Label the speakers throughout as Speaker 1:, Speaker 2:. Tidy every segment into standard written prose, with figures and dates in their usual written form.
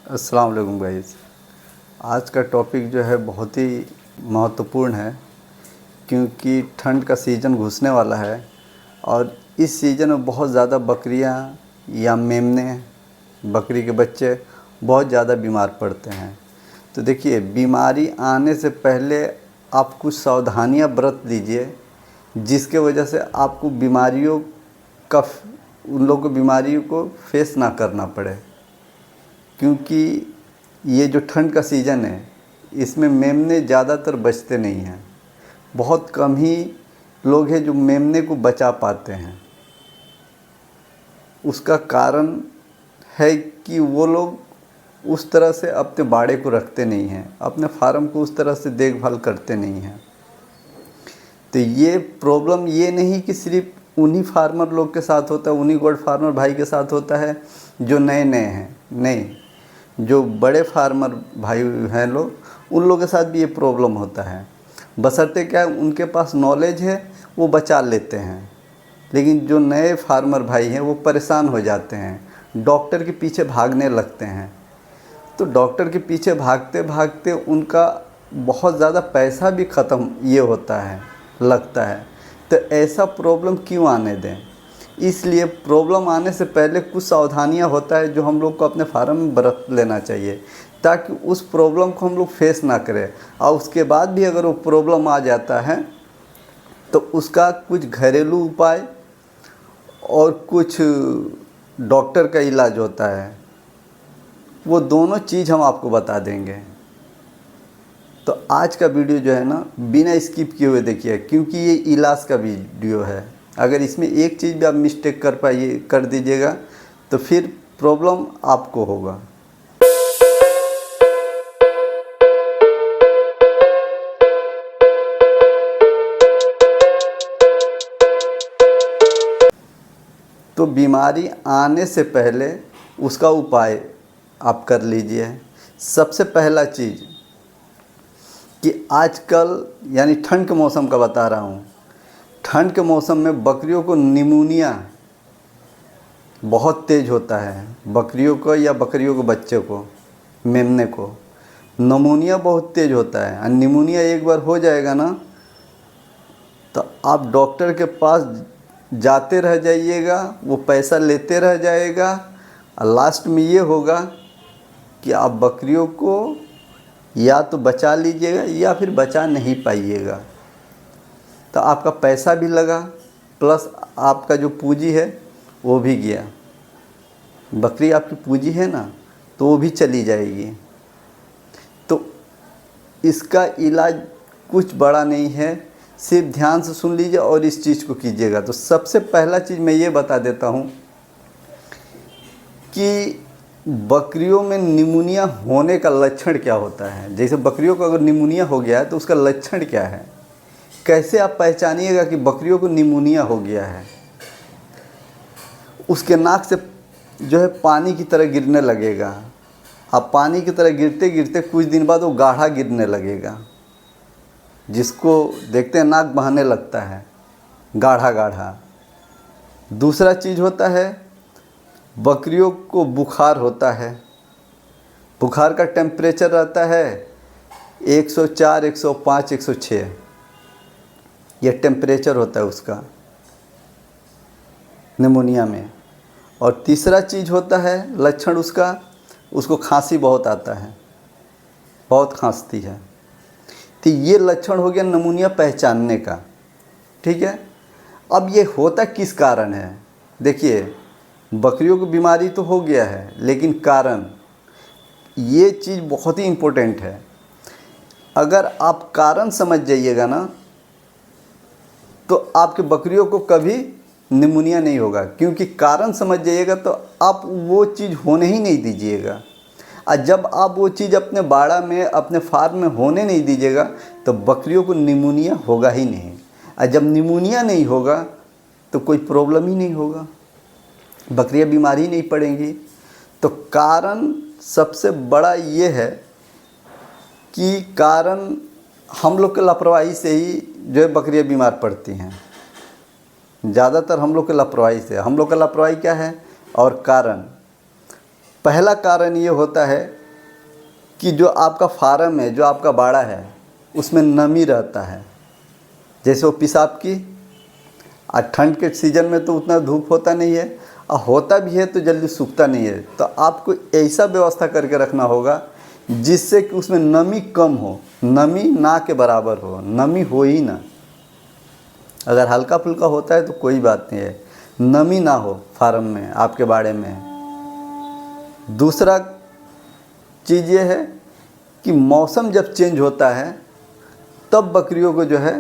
Speaker 1: अस्सलाम वालेकुम गाइस। आज का टॉपिक जो है बहुत ही महत्वपूर्ण है, क्योंकि ठंड का सीज़न घुसने वाला है और इस सीज़न में बहुत ज़्यादा बकरियां या मेमने, बकरी के बच्चे बहुत ज़्यादा बीमार पड़ते हैं। तो देखिए, बीमारी आने से पहले आप कुछ सावधानियां बरत लीजिए, जिसके वजह से आपको बीमारियों का उन लोगों को बीमारियों को फेस ना करना पड़े। क्योंकि ये जो ठंड का सीज़न है, इसमें मेमने ज़्यादातर बचते नहीं हैं। बहुत कम ही लोग हैं जो मेमने को बचा पाते हैं। उसका कारण है कि वो लोग उस तरह से अपने बाड़े को रखते नहीं हैं, अपने फार्म को उस तरह से देखभाल करते नहीं हैं। तो ये प्रॉब्लम ये नहीं कि सिर्फ उन्हीं फार्मर लोग के साथ होता है, उन्हीं गोट फार्मर भाई के साथ होता है जो नए नए हैं। नहीं, जो बड़े फार्मर भाई हैं लोग, उन लोगों के साथ भी ये प्रॉब्लम होता है। बशर्ते क्या उनके पास नॉलेज है, वो बचा लेते हैं। लेकिन जो नए फार्मर भाई हैं वो परेशान हो जाते हैं, डॉक्टर के पीछे भागने लगते हैं। तो डॉक्टर के पीछे भागते भागते उनका बहुत ज़्यादा पैसा भी ख़त्म ये होता है, लगता है। तो ऐसा प्रॉब्लम क्यों आने दें? इसलिए प्रॉब्लम आने से पहले कुछ सावधानियां होता है जो हम लोग को अपने फार्म में बरत लेना चाहिए, ताकि उस प्रॉब्लम को हम लोग फेस ना करें। और उसके बाद भी अगर वो प्रॉब्लम आ जाता है तो उसका कुछ घरेलू उपाय और कुछ डॉक्टर का इलाज होता है, वो दोनों चीज़ हम आपको बता देंगे। तो आज का वीडियो जो है ना, बिना स्किप किए हुए देखिए, क्योंकि ये इलाज का वीडियो है। अगर इसमें एक चीज़ भी आप मिस्टेक कर दीजिएगा तो फिर प्रॉब्लम आपको होगा। तो बीमारी आने से पहले उसका उपाय आप कर लीजिए। सबसे पहला चीज़ कि आजकल, यानी ठंड के मौसम का बता रहा हूँ, ठंड के मौसम में बकरियों को निमोनिया बहुत तेज़ होता है। बकरियों को या बकरियों के बच्चे को, मेमने को निमोनिया बहुत तेज़ होता है। और निमोनिया एक बार हो जाएगा ना, तो आप डॉक्टर के पास जाते रह जाइएगा, वो पैसा लेते रह जाएगा, और लास्ट में ये होगा कि आप बकरियों को या तो बचा लीजिएगा या फिर बचा नहीं पाइएगा। तो आपका पैसा भी लगा, प्लस आपका जो पूंजी है वो भी गया। बकरी आपकी पूंजी है ना, तो वो भी चली जाएगी। तो इसका इलाज कुछ बड़ा नहीं है, सिर्फ ध्यान से सुन लीजिए और इस चीज़ को कीजिएगा। तो सबसे पहला चीज़ मैं ये बता देता हूँ कि बकरियों में निमोनिया होने का लक्षण क्या होता है। जैसे बकरियों को अगर निमोनिया हो गया है तो उसका लक्षण क्या है, कैसे आप पहचानिएगा कि बकरियों को निमोनिया हो गया है। उसके नाक से जो है पानी की तरह गिरने लगेगा। अब पानी की तरह गिरते गिरते कुछ दिन बाद वो गाढ़ा गिरने लगेगा, जिसको देखते हैं नाक बहने लगता है, गाढ़ा गाढ़ा। दूसरा चीज़ होता है, बकरियों को बुखार होता है। बुखार का टेम्परेचर रहता है 104, 105, 106, ये टेम्परेचर होता है उसका निमोनिया में। और तीसरा चीज़ होता है लक्षण उसको खांसी बहुत आता है, बहुत खांसती है। तो ये लक्षण हो गया निमोनिया पहचानने का, ठीक है। अब ये होता किस कारण है? देखिए, बकरियों को बीमारी तो हो गया है, लेकिन कारण, ये चीज़ बहुत ही इम्पोर्टेंट है। अगर आप कारण समझ जाइएगा ना, तो आपके बकरियों को कभी निमोनिया नहीं होगा। क्योंकि कारण समझ जाइएगा तो आप वो चीज़ होने ही नहीं दीजिएगा। और जब आप वो चीज़ अपने बाड़ा में, अपने फार्म में होने नहीं दीजिएगा, तो बकरियों को निमोनिया होगा ही नहीं। और जब निमोनिया नहीं होगा तो कोई प्रॉब्लम ही नहीं होगा, बकरियां बीमार ही नहीं पड़ेंगी। तो कारण सबसे बड़ा ये है कि कारण हम लोग के लापरवाही से ही जो है बकरियां बीमार पड़ती हैं। ज़्यादातर हम लोग के लापरवाही से। हम लोग का लापरवाही क्या है? और कारण, पहला कारण ये होता है कि जो आपका फार्म है, जो आपका बाड़ा है, उसमें नमी रहता है। जैसे वो पेशाब की, और ठंड के सीज़न में तो उतना धूप होता नहीं है, और होता भी है तो जल्दी सूखता नहीं है। तो आपको ऐसा व्यवस्था करके रखना होगा जिससे कि उसमें नमी कम हो, नमी ना के बराबर हो, नमी हो ही ना। अगर हल्का फुल्का होता है तो कोई बात नहीं है, नमी ना हो फार्म में, आपके बाड़े में। दूसरा चीज़ ये है कि मौसम जब चेंज होता है तब बकरियों को जो है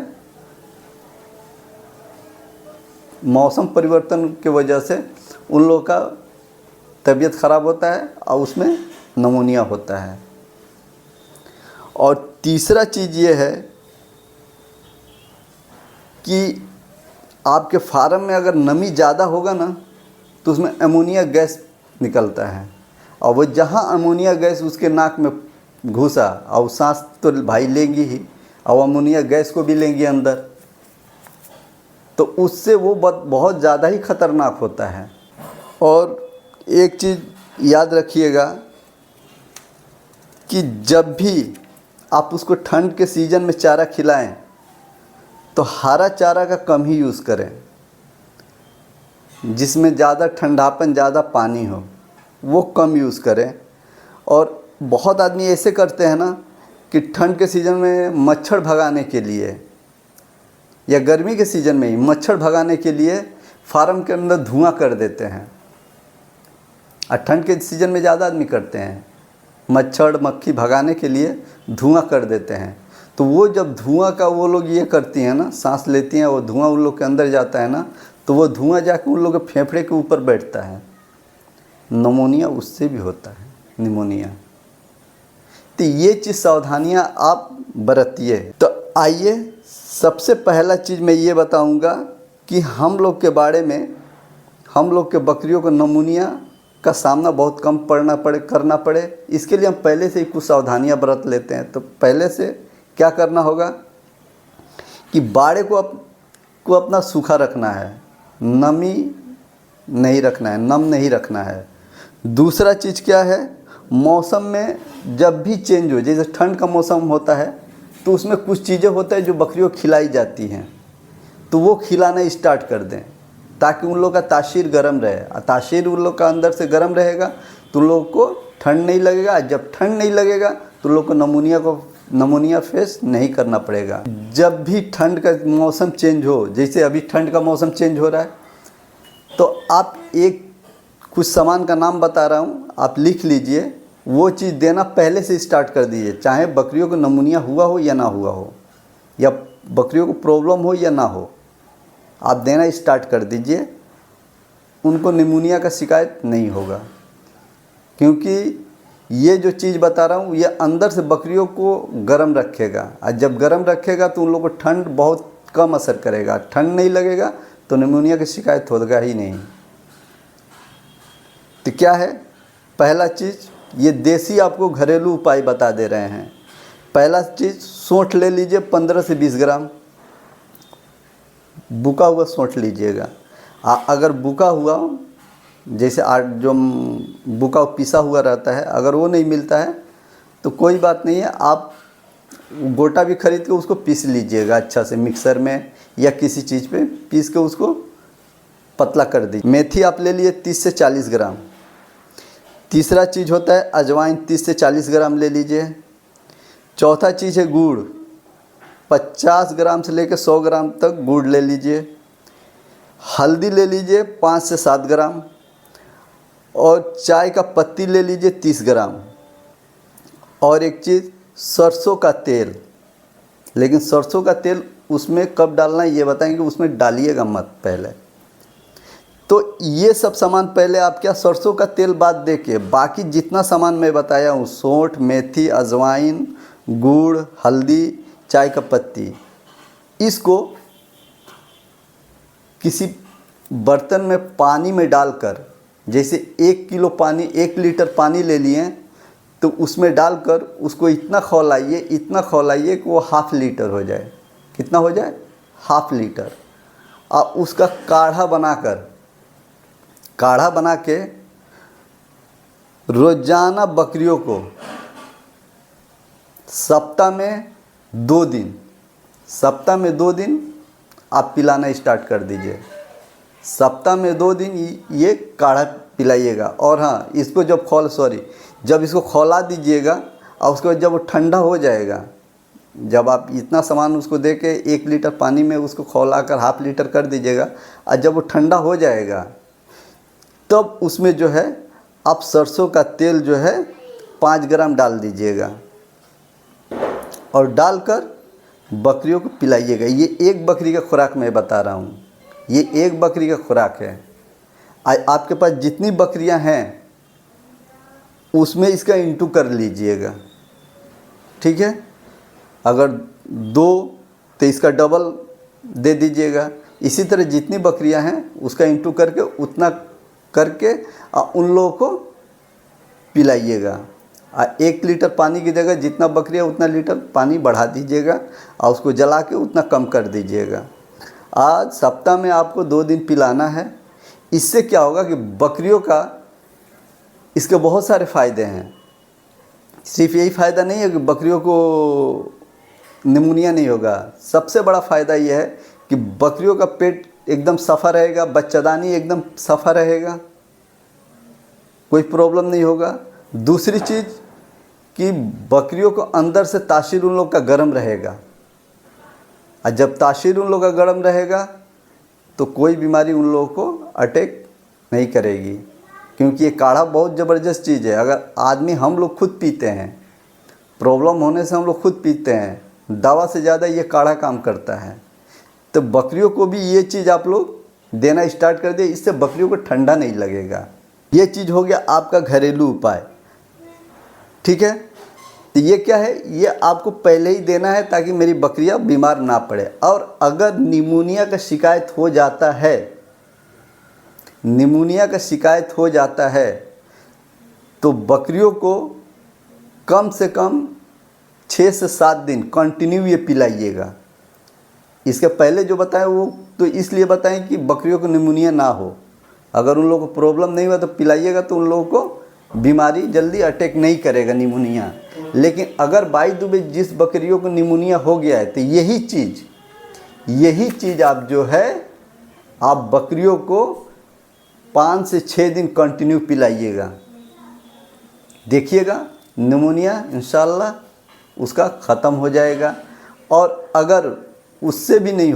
Speaker 1: मौसम परिवर्तन की वजह से उन लोगों का तबीयत ख़राब होता है और उसमें निमोनिया होता है। और तीसरा चीज़ ये है कि आपके फार्म में अगर नमी ज़्यादा होगा ना तो उसमें अमोनिया गैस निकलता है, और वो जहाँ अमोनिया गैस उसके नाक में घुसा और सांस तो भाई लेंगी ही, और अमोनिया गैस को भी लेंगी अंदर, तो उससे वो बहुत ज़्यादा ही ख़तरनाक होता है। और एक चीज़ याद रखिएगा कि जब भी आप उसको ठंड के सीज़न में चारा खिलाएं तो हरा चारा का कम ही यूज़ करें, जिसमें ज़्यादा ठंडापन, ज़्यादा पानी हो, वो कम यूज़ करें। और बहुत आदमी ऐसे करते हैं ना कि ठंड के सीज़न में मच्छर भगाने के लिए या गर्मी के सीज़न में ही मच्छर भगाने के लिए फार्म के अंदर धुआं कर देते हैं। और ठंड के सीज़न में ज़्यादा आदमी करते हैं, मच्छर मक्खी भगाने के लिए धुआं कर देते हैं। तो वो जब धुआं का वो लोग ये करती हैं ना, सांस लेती हैं, वो धुआं उन लोग के अंदर जाता है ना, तो वो धुआं जाकर उन लोग के फेफड़े के ऊपर बैठता है, निमोनिया उससे भी होता है, निमोनिया। तो ये चीज़ सावधानियाँ आप बरतिए। तो आइए, सबसे पहला चीज़ मैं ये बताऊंगा कि हम लोग के बारे में, हम लोग के बकरियों को निमोनिया का सामना बहुत कम करना पड़े, इसके लिए हम पहले से ही कुछ सावधानियां बरत लेते हैं। तो पहले से क्या करना होगा कि बाड़े को अपना सूखा रखना है, नमी नहीं रखना है, नम नहीं रखना है। दूसरा चीज़ क्या है, मौसम में जब भी चेंज हो, जैसे ठंड का मौसम होता है तो उसमें कुछ चीज़ें होता है जो बकरियों को खिलाई जाती हैं, तो वो खिलाना स्टार्ट कर दें ताकि उन लोग का तासीर गर्म रहे। तासीर उन लोग का अंदर से गर्म रहेगा तो उन लोगों को ठंड नहीं लगेगा। जब ठंड नहीं लगेगा तो उन लोग को निमोनिया फेस नहीं करना पड़ेगा। जब भी ठंड का मौसम चेंज हो, जैसे अभी ठंड का मौसम चेंज हो रहा है, तो आप एक कुछ सामान का नाम बता रहा हूँ, आप लिख लीजिए, वो चीज़ देना पहले से स्टार्ट कर दीजिए, चाहे बकरियों को निमोनिया हुआ हो या ना हुआ हो, या बकरियों को प्रॉब्लम हो या ना हो, आप देना स्टार्ट कर दीजिए। उनको निमोनिया का शिकायत नहीं होगा, क्योंकि ये जो चीज़ बता रहा हूँ ये अंदर से बकरियों को गर्म रखेगा, और जब गर्म रखेगा तो उन लोगों को ठंड बहुत कम असर करेगा। ठंड नहीं लगेगा तो निमोनिया की शिकायत होगा ही नहीं। तो क्या है पहला चीज़, ये देसी आपको घरेलू उपाय बता दे रहे हैं। पहला चीज़, सोंठ ले लीजिए 15 से 20 ग्राम, बुका हुआ सोंठ लीजिएगा। अगर बुका हुआ, जैसे जो बुका पिसा हुआ रहता है, अगर वो नहीं मिलता है तो कोई बात नहीं है, आप गोटा भी खरीद के उसको पीस लीजिएगा अच्छा से, मिक्सर में या किसी चीज़ पे पीस के उसको पतला कर दीजिए। मेथी आप ले लिए 30 से 40 ग्राम। तीसरा चीज़ होता है अजवाइन, 30 से 40 ग्राम ले लीजिए। चौथा चीज़ है गुड़, 50 ग्राम से लेकर 100 ग्राम तक गुड़ ले लीजिए। हल्दी ले लीजिए 5 से 7 ग्राम, और चाय का पत्ती ले लीजिए 30 ग्राम। और एक चीज़, सरसों का तेल, लेकिन सरसों का तेल उसमें कब डालना है ये बताएंगे, उसमें डालिएगा मत पहले। तो ये सब सामान पहले आप क्या, सरसों का तेल बाद दे के बाकी जितना सामान मैं बताया हूँ, सौंठ, मेथी, अजवाइन, गुड़, हल्दी, चाय का पत्ती, इसको किसी बर्तन में पानी में डालकर, जैसे 1 किलो पानी, 1 लीटर पानी ले लिए तो उसमें डालकर उसको इतना खौलाइए कि वो ½ लीटर हो जाए। कितना हो जाए? ½ लीटर। और उसका काढ़ा बना के रोज़ाना बकरियों को सप्ताह में 2 दिन, सप्ताह में 2 दिन आप पिलाना स्टार्ट कर दीजिए। सप्ताह में 2 दिन ये काढ़ा पिलाइएगा। और हाँ, इसको जब इसको खौला दीजिएगा और उसके बाद जब वो ठंडा हो जाएगा, जब आप इतना सामान उसको दे के 1 लीटर पानी में उसको खौला कर ½ लीटर कर दीजिएगा, और जब वो ठंडा हो जाएगा तब उसमें जो है आप सरसों का तेल जो है 5 ग्राम डाल दीजिएगा और डालकर बकरियों को पिलाइएगा। ये एक बकरी का खुराक मैं बता रहा हूँ, ये एक बकरी का खुराक है। आपके पास जितनी बकरियां हैं उसमें इसका इंटू कर लीजिएगा, ठीक है। अगर 2 तो इसका डबल दे दीजिएगा। इसी तरह जितनी बकरियां हैं उसका इंटू करके उतना करके उन लोगों को पिलाइएगा। 1 लीटर पानी की जगह जितना बकरी है उतना लीटर पानी बढ़ा दीजिएगा और उसको जला के उतना कम कर दीजिएगा। आज सप्ताह में आपको 2 दिन पिलाना है। इससे क्या होगा कि बकरियों का इसके बहुत सारे फ़ायदे हैं। सिर्फ यही फ़ायदा नहीं है कि बकरियों को निमोनिया नहीं होगा, सबसे बड़ा फ़ायदा यह है कि बकरियों का पेट एकदम सफ़ा रहेगा, बच्चादानी एकदम सफ़ा रहेगा, कोई प्रॉब्लम नहीं होगा। दूसरी चीज़ कि बकरियों को अंदर से तासीर उन लोग का गर्म रहेगा, और जब तासीर उन लोग का गर्म रहेगा तो कोई बीमारी उन लोगों को अटैक नहीं करेगी, क्योंकि ये काढ़ा बहुत ज़बरदस्त चीज़ है। अगर आदमी हम लोग खुद पीते हैं, प्रॉब्लम होने से हम लोग खुद पीते हैं, दवा से ज़्यादा ये काढ़ा काम करता है। तो बकरियों को भी ये चीज़ आप लोग देना स्टार्ट कर दिए, इससे बकरियों को ठंडा नहीं लगेगा। ये चीज़ हो गया आपका घरेलू उपाय, ठीक है। तो ये क्या है, ये आपको पहले ही देना है ताकि मेरी बकरियां बीमार ना पड़े। और अगर निमोनिया का शिकायत हो जाता है, निमोनिया का शिकायत हो जाता है तो बकरियों को कम से कम 6 से 7 दिन कंटिन्यू ये पिलाइएगा। इसके पहले जो बताएं वो तो इसलिए बताएं कि बकरियों को निमोनिया ना हो। अगर उन लोगों को प्रॉब्लम नहीं हुआ तो पिलाइएगा, तो उन लोगों को बीमारी जल्दी अटैक नहीं करेगा निमोनिया। लेकिन अगर बाई द वे जिस बकरियों को निमोनिया हो गया है तो यही चीज़ आप जो है आप बकरियों को 5 से 6 दिन कंटिन्यू पिलाइएगा। देखिएगा निमोनिया इंशाल्लाह उसका ख़त्म हो जाएगा। और अगर उससे भी नहीं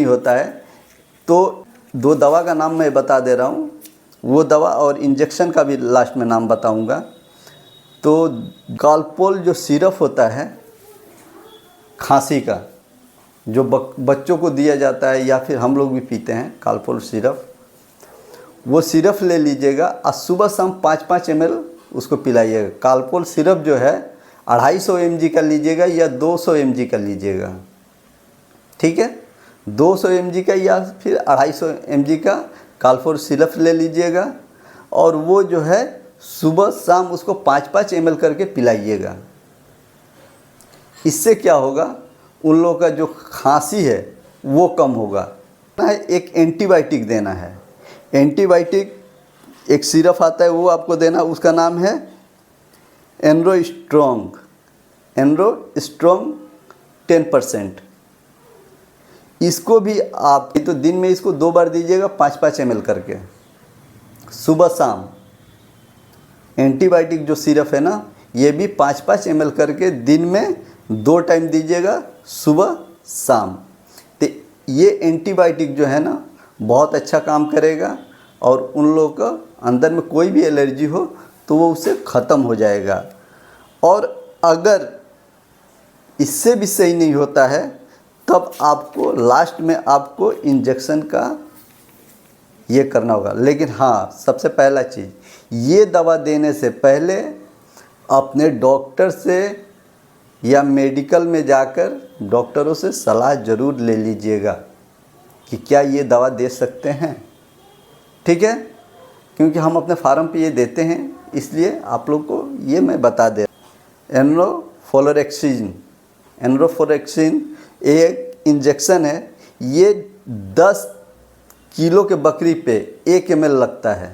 Speaker 1: होता है तो 2 दवा का नाम मैं बता दे रहा हूँ, वो दवा और इंजेक्शन का भी लास्ट में नाम बताऊँगा। तो कालपोल जो सिरप होता है खांसी का, जो बच्चों को दिया जाता है या फिर हम लोग भी पीते हैं कालपोल सिरप, वो सिरप ले लीजिएगा और सुबह शाम 5-5 ml उसको पिलाइएगा। कालपोल सिरप जो है 250 mg का लीजिएगा या 200 mg का लीजिएगा, ठीक है। 200 mg का या फिर 250 mg का कालपोल सिरप ले लीजिएगा और वो जो है सुबह शाम उसको 5-5 ml करके पिलाइएगा। इससे क्या होगा, उन लोगों का जो खांसी है वो कम होगा। एक एंटीबायोटिक देना है, एंटीबायोटिक एक सिरप आता है वो आपको देना, उसका नाम है एनरोस्ट्रॉन्ग 10%। इसको भी आप तो दिन में इसको 2 बार दीजिएगा 5-5 ml करके सुबह शाम। एंटीबायोटिक जो सिरप है ना, ये भी 5-5 ml करके दिन में 2 टाइम दीजिएगा सुबह शाम। तो ये एंटीबायोटिक जो है ना बहुत अच्छा काम करेगा और उन लोगों का अंदर में कोई भी एलर्जी हो तो वो उससे ख़त्म हो जाएगा। और अगर इससे भी सही नहीं होता है तब आपको लास्ट में आपको इंजेक्शन का ये करना होगा। लेकिन हाँ, सबसे पहला चीज़, ये दवा देने से पहले अपने डॉक्टर से या मेडिकल में जाकर डॉक्टरों से सलाह ज़रूर ले लीजिएगा कि क्या ये दवा दे सकते हैं, ठीक है। क्योंकि हम अपने फार्म पे ये देते हैं, इसलिए आप लोग को ये मैं बता दे। एनरोफोरेक्सिन एक इंजेक्शन है, ये 10 किलो के बकरी पे 1 ml लगता है।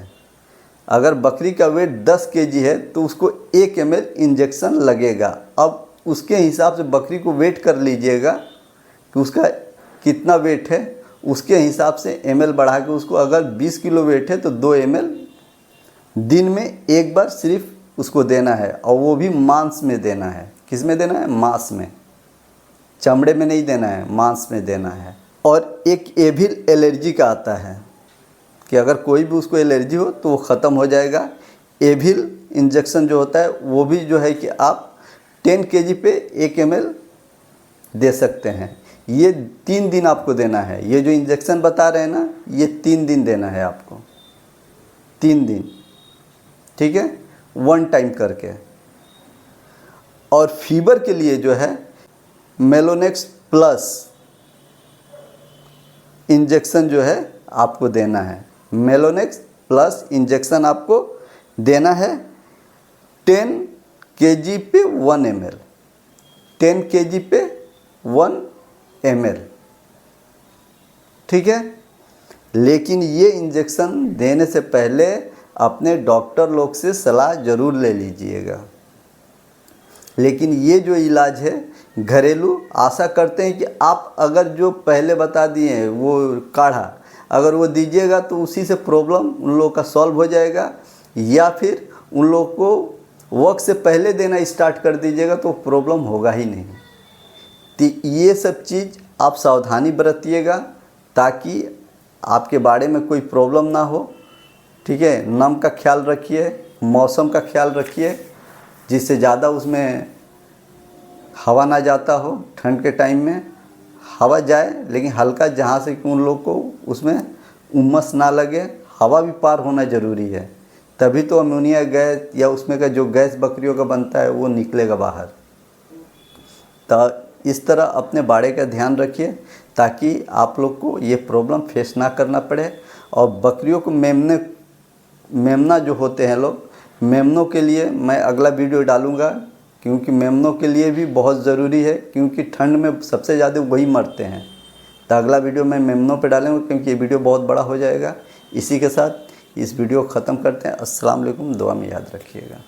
Speaker 1: अगर बकरी का वेट 10 केजी है तो उसको 1 ml इंजेक्शन लगेगा। अब उसके हिसाब से बकरी को वेट कर लीजिएगा कि उसका कितना वेट है, उसके हिसाब से ml बढ़ा के उसको, अगर 20 किलो वेट है तो 2 ml दिन में एक बार सिर्फ उसको देना है, और वो भी मांस में देना है। किस में देना है? मांस में, चमड़े में नहीं देना है, मांस में देना है। और एक एविल एलर्जी का आता है कि अगर कोई भी उसको एलर्जी हो तो वो ख़त्म हो जाएगा। एविल इंजेक्शन जो होता है वो भी जो है कि आप 10 केजी पे 1 ml दे सकते हैं। ये 3 दिन आपको देना है। ये जो इंजेक्शन बता रहे हैं ना, ये 3 दिन देना है आपको, 3 दिन, ठीक है, 1 टाइम करके। और फीवर के लिए जो है मेलोनेक्स प्लस इंजेक्शन जो है आपको देना है। मेलोनेक्स प्लस इंजेक्शन आपको देना है 10 केजी पे 1 ml, 10 केजी पे 1 ml, ठीक है। लेकिन ये इंजेक्शन देने से पहले अपने डॉक्टर लोग से सलाह ज़रूर ले लीजिएगा। लेकिन ये जो इलाज है घरेलू, आशा करते हैं कि आप अगर जो पहले बता दिए हैं वो काढ़ा अगर वो दीजिएगा तो उसी से प्रॉब्लम उन लोगों का सॉल्व हो जाएगा, या फिर उन लोगों को वक्त से पहले देना स्टार्ट कर दीजिएगा तो प्रॉब्लम होगा ही नहीं। तो ये सब चीज़ आप सावधानी बरतिएगा ताकि आपके बाड़े में कोई प्रॉब्लम ना हो, ठीक है। नम का ख्याल रखिए, मौसम का ख्याल रखिए, जिससे ज़्यादा उसमें हवा ना जाता हो। ठंड के टाइम में हवा जाए लेकिन हल्का, जहाँ से कि उन लोग को उसमें उमस ना लगे। हवा भी पार होना ज़रूरी है, तभी तो अमोनिया गैस या उसमें का जो गैस बकरियों का बनता है वो निकलेगा बाहर। तो इस तरह अपने बाड़े का ध्यान रखिए ताकि आप लोग को ये प्रॉब्लम फेस ना करना पड़े। और बकरियों को मेमना जो होते हैं लोग, मेमनों के लिए मैं अगला वीडियो डालूँगा, क्योंकि मेमनों के लिए भी बहुत ज़रूरी है, क्योंकि ठंड में सबसे ज़्यादा वही मरते हैं। तो अगला वीडियो मैं मेमनों पे डालूँगा, क्योंकि ये वीडियो बहुत बड़ा हो जाएगा। इसी के साथ इस वीडियो को ख़त्म करते हैं। अस्सलाम वालेकुम, दुआ में याद रखिएगा।